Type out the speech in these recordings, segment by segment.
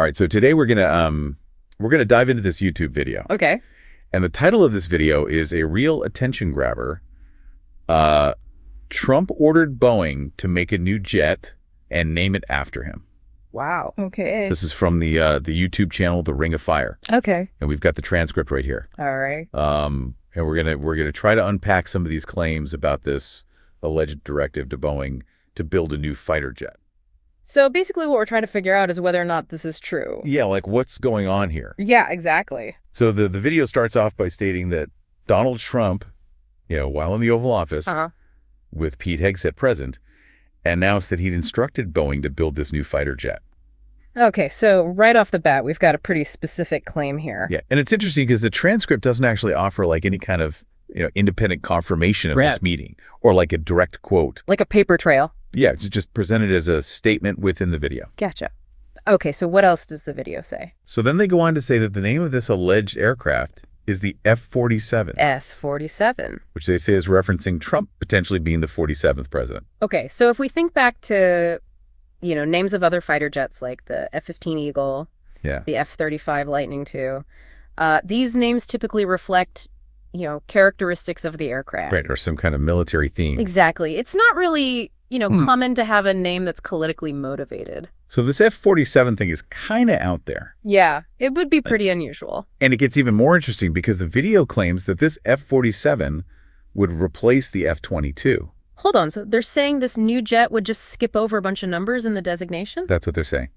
All right, so today we're gonna dive into this YouTube video. Okay. And the title of this video is a real attention grabber. Trump ordered Boeing to make a new jet and name it after him. Wow. Okay. This is from the YouTube channel The Ring of Fire. Okay. And we've got the transcript right here. All right. And we're gonna try to unpack some of these claims about this alleged directive to Boeing to build a new fighter jet. So basically what we're trying to figure out is whether or not this is true. Yeah, like what's going on here? Yeah, exactly. So the video starts off by stating that Donald Trump, while in the Oval Office, with Pete Hegseth present, announced that he'd instructed Boeing to build this new fighter jet. Okay, so right off the bat, we've got a pretty specific claim here. Yeah, and it's interesting because the transcript doesn't actually offer like any kind of independent confirmation of this meeting or like a direct quote. Like a paper trail. Yeah, it's just presented as a statement within the video. Gotcha. Okay, so what else does the video say? So then they go on to say that the name of this alleged aircraft is the F-47. S-47. Which they say is referencing Trump potentially being the 47th president. Okay, so if we think back to, names of other fighter jets like the F-15 Eagle, the F-35 Lightning II, these names typically reflect, characteristics of the aircraft. Right, or some kind of military theme. Exactly. It's not really, common to have a name that's politically motivated. So this F-47 thing is kind of out there. Yeah, it would be pretty unusual. And it gets even more interesting because the video claims that this F-47 would replace the F-22. Hold on, so they're saying this new jet would just skip over a bunch of numbers in the designation? That's what they're saying.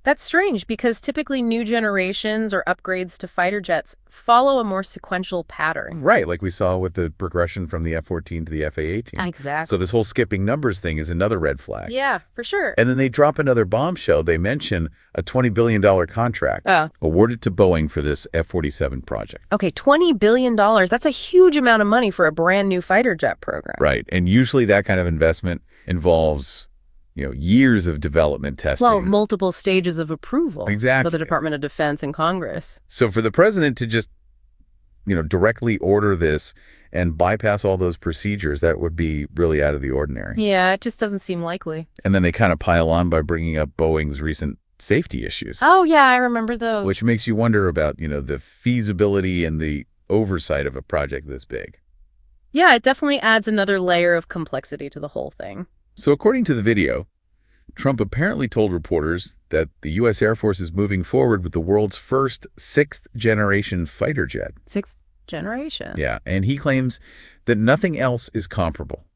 That's strange because typically new generations or upgrades to fighter jets follow a more sequential pattern. Right, like we saw with the progression from the F-14 to the F-A-18. Exactly. So this whole skipping numbers thing is another red flag. Yeah, for sure. And then they drop another bombshell. They mention a $20 billion contract awarded to Boeing for this F-47 project. Okay, $20 billion. That's a huge amount of money for a brand new fighter jet program. Right, and usually that kind of investment involves years of development testing. Well, multiple stages of approval. Exactly. For the Department of Defense and Congress. So for the president to just, directly order this and bypass all those procedures, that would be really out of the ordinary. Yeah, it just doesn't seem likely. And then they kind of pile on by bringing up Boeing's recent safety issues. Oh, yeah, I remember those. Which makes you wonder about, the feasibility and the oversight of a project this big. Yeah, it definitely adds another layer of complexity to the whole thing. So according to the video, Trump apparently told reporters that the U.S. Air Force is moving forward with the world's first sixth-generation fighter jet. Sixth generation? Yeah, and he claims that nothing else is comparable.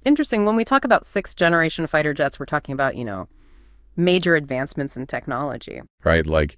Interesting. When we talk about sixth-generation fighter jets, we're talking about, major advancements in technology. Right, like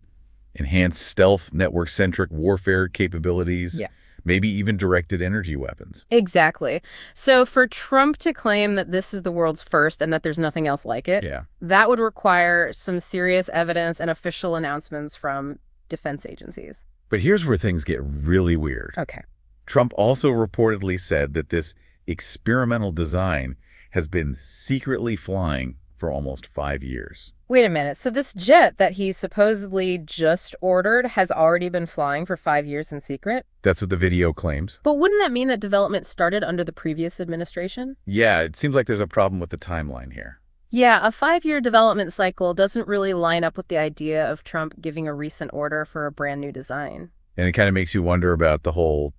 enhanced stealth, network-centric warfare capabilities. Yeah. Maybe even directed energy weapons. Exactly. So for Trump to claim that this is the world's first and that there's nothing else like it, that would require some serious evidence and official announcements from defense agencies. But here's where things get really weird. Okay. Trump also reportedly said that this experimental design has been secretly flying for almost 5 years. Wait a minute. So this jet that he supposedly just ordered has already been flying for 5 years in secret? That's what the video claims. But wouldn't that mean that development started under the previous administration? Yeah, it seems like there's a problem with the timeline here. Yeah, a 5-year development cycle doesn't really line up with the idea of Trump giving a recent order for a brand new design. And it kind of makes you wonder about the whole,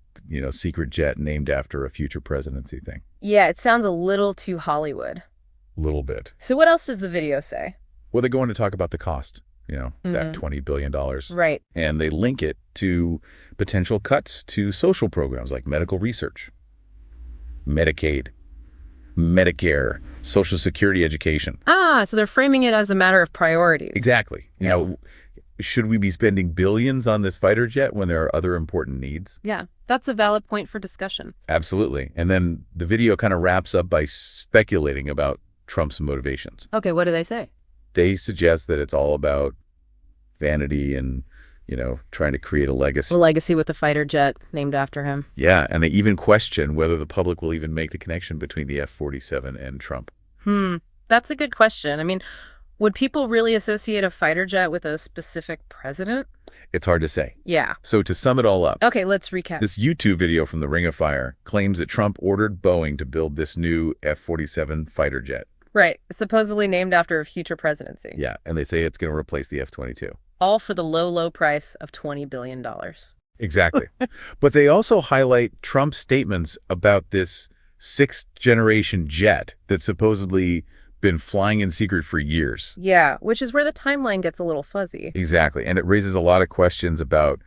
secret jet named after a future presidency thing. Yeah, it sounds a little too Hollywood. A little bit. So what else does the video say? Well, they go on to talk about the cost, that $20 billion. Right. And they link it to potential cuts to social programs like medical research, Medicaid, Medicare, Social Security, education. So they're framing it as a matter of priorities. Exactly. Should we be spending billions on this fighter jet when there are other important needs? Yeah, that's a valid point for discussion. Absolutely. And then the video kind of wraps up by speculating about Trump's motivations. Okay, what do they say? They suggest that it's all about vanity and, trying to create a legacy. A legacy with a fighter jet named after him. Yeah, and they even question whether the public will even make the connection between the F-47 and Trump. That's a good question. I mean, would people really associate a fighter jet with a specific president? It's hard to say. Yeah. So to sum it all up. Okay, let's recap. This YouTube video from The Ring of Fire claims that Trump ordered Boeing to build this new F-47 fighter jet. Right. Supposedly named after a future presidency. Yeah, and they say it's going to replace the F-22. All for the low, low price of $20 billion. Exactly. But they also highlight Trump's statements about this sixth-generation jet that's supposedly been flying in secret for years. Yeah, which is where the timeline gets a little fuzzy. Exactly. And it raises a lot of questions about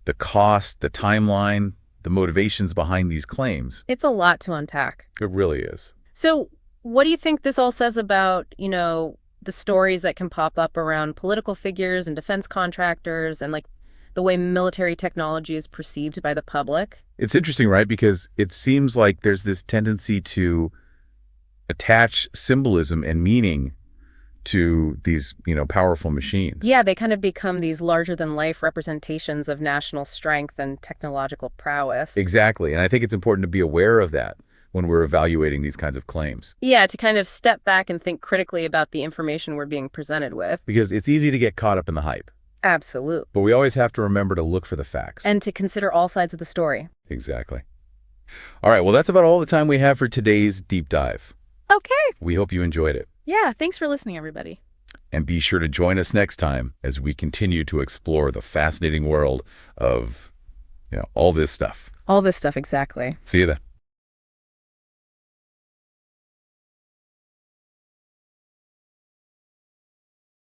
the cost, the timeline, the motivations behind these claims. It's a lot to unpack. It really is. So what do you think this all says about, the stories that can pop up around political figures and defense contractors and like the way military technology is perceived by the public? It's interesting, right? Because it seems like there's this tendency to attach symbolism and meaning to these, powerful machines. Yeah, they kind of become these larger-than-life representations of national strength and technological prowess. Exactly. And I think it's important to be aware of that when we're evaluating these kinds of claims. Yeah, to kind of step back and think critically about the information we're being presented with. Because it's easy to get caught up in the hype. Absolutely. But we always have to remember to look for the facts. And to consider all sides of the story. Exactly. All right, well, that's about all the time we have for today's deep dive. Okay. We hope you enjoyed it. Yeah, thanks for listening, everybody. And be sure to join us next time as we continue to explore the fascinating world of, all this stuff. All this stuff, exactly. See you then.